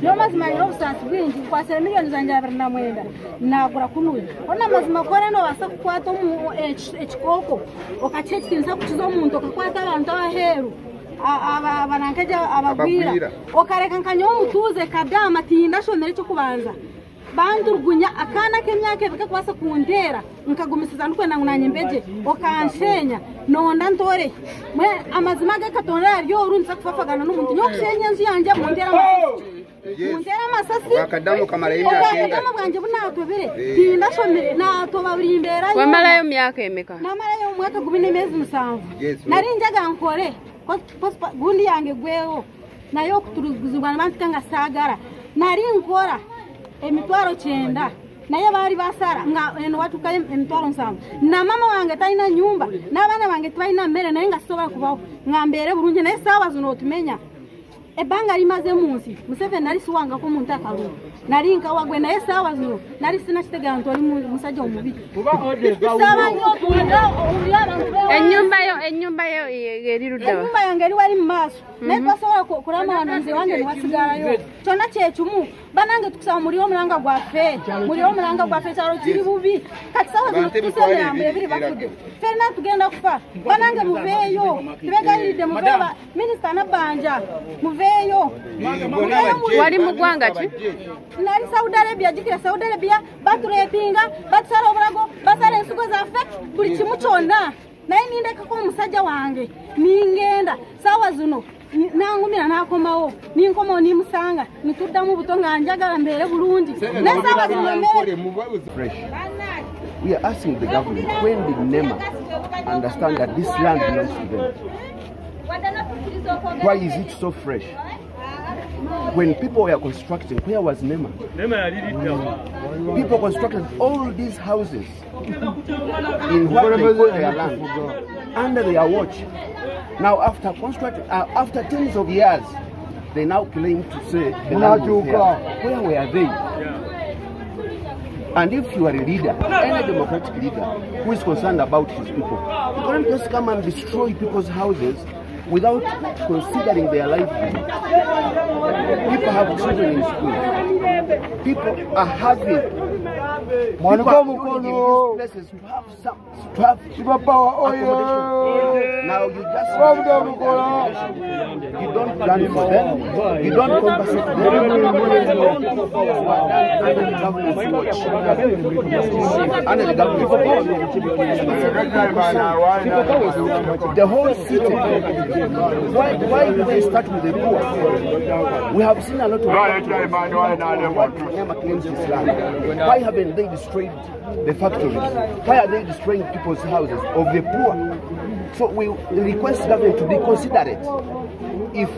Yo mazima yobusansi bwingi kwasera miliyoni zanje 29 nagura kunuye ona mazima kora no basa kukwata mu ekikoko okachekinza kukiza omuntu okakwata abantu aheru abanankaje abagwira okareka nkanyo omutuze kadama tinda shonere cyo kubanza bandurgunya akana k'emyaka ebika kwasa kundera nkagumisiza ndukwe nanye mbeje okanshenya nonda ntore mwe amazima ga katonda ryo urunza kufafagana n'umuntu nyokushenya nzu yanje mundera masasi akadamu kamara y'imyaka akadamu bwanje bunatobere tinda shomere natoba buri imbera wamara yo myaka emeka namara yo mwaka 17 nari njaga nkore gundi yange gweho nayo kuturuguzwa n'abantu kanga sagara nari nkora emitwaro 9 naye bari basara nga eno watu kaye emitwaro 7 na mama wange taina nyumba n'abana bange twaina mbere naye ngasoba kubaho ngambere burunje naye sawa zuno tumenya ebanga limaze munsi Museveni nari siwanga ko muntu akaru nari nkawagwe naye sawa zuno nari sina kitegera ntoli musajja omubi sawa nyo tunda enyumba yo yerirudawa enyumba yange eri wali maso netwasobola kurama wanonze wange niwasigalayo kyona kyekimu banange tukusaba muriyo mulanga gwafe cyaro kiri bubi kati sawa zuno tuseme yambe ebiri bakude fena tugenda kufa banange muveyo tubegalide muveba minister nabanja muveyo wali mugwanga ki nari Saudi Arabia jikira Saudi Arabia baturepinga batsara oburago basara ensugo zafe buli kimu kyonna naye nindeka ko musajja wange ningenda sawa zuno nangumira nakomawo ninkomo nimusanga nitudda mu butonga njagala mbere bulungi nesawa zuno fresh. We are asking the government, when did NEMA understand that this land belongs to them? Why is it so fresh? When people were constructing, where was NEMA? People constructed all these houses in what they call their land under their watch. Now, after tens of years, they now claim to say the land was there. Where were they? And if you are a leader, any democratic leader who is concerned about his people, you can't just come and destroy people's houses without considering their livelihood. People have children in school. People are having places to have some accommodation. Now you just you don't plan for them, you don't compensate them. Under the government's watch, under the government's watch, the whole city. Why do they start with the poor? We have seen a lot of NEMA claims this land. Why haven't they destroyed the factories? Why are they destroying people's houses of the poor? So we request government to be considerate. If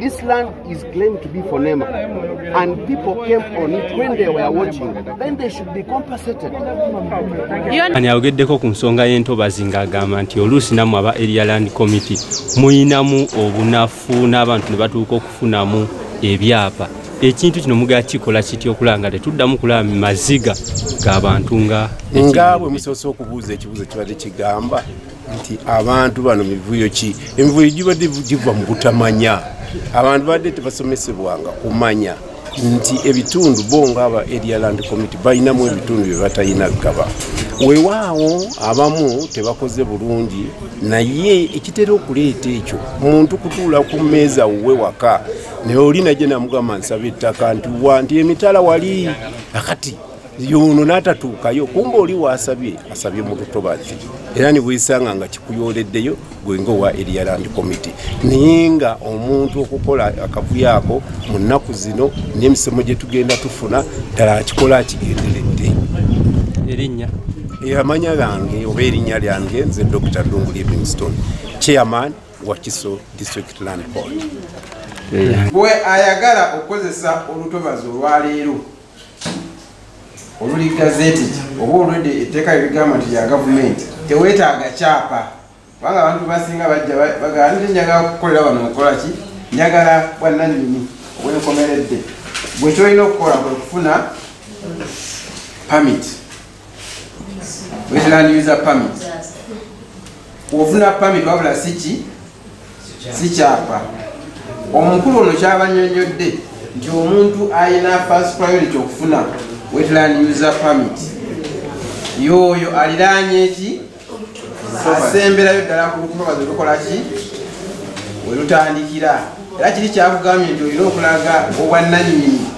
this land is claimed to be for NEMA and people came on it when they were watching, then they should be compensated. Ani ayogeddeko ku nsonga y'entobazi ng'agamba nti oluusi nammwe aba Area Land Committee muyinamu obunafu n'abantu ne batuuka okufunamu ebyapa. Ekintu kino mugaa kikola kitya okulanga tetuddamu kulaba maziga g'abantu nga bwe musoose okubuuza ekibuuzo kibadde kigamba nti abantu bano mivuyo ki emivuyo gibadde giva mu butamanya abantu badde tebasomesebwanga kumanya nti ebitundu bonga aba Area Land Committee balinamu ebitundu bye batalina gaba weewaawo abamu tebakoze bulungi naye ekitera okuleeta ekyo muntu kutuula ku mmeeza wuwe waka naye oli najje namugamba nsaba ettaka nti emitala wali akati yono n'atatuukayo kumba oli wasabye asabye mu lutobazi era nibwisanga nga kikuyoleddeyo gwenga owa Area Land Committee naye nga omuntu okukola akavuyo ako mu nnaku zino n'emisomo gye tugenda tufuna ddala akikola akigenderedde. Erinnya amanya gange oba erinnya lyange nze Dr. Lungu Livingstone, Chairman wa Kiso District Land Board. Bwe ayagala okukozesa olutobazi olwaleero oluli gazeti oba olwedde etteeka ebigamba nti ya gavumenti teweetaaga kyapa kubanga abantu basinga bajja bagamba nti njagala kukolera wano nkola ki njagala bwannannyini obwenkomeredde bwe kyolina okukola kwe kufuna permit, wetland user permit. Ofuna permit wabula si kyapa. Omukulu ono kyabanyonyodde nti omuntu ayina first priority okufuna wetland user permit yoyo aliranye eki asemberayo ddala ku lutobazi lukola ki we lutandikira. Era kiri kyakugambye nti olina okulaga obwannanyini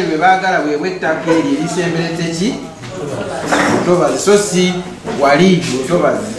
bwe baagala bwebwe ettaka eryo erisemberete ki lutobazi, so si wali lutobazi.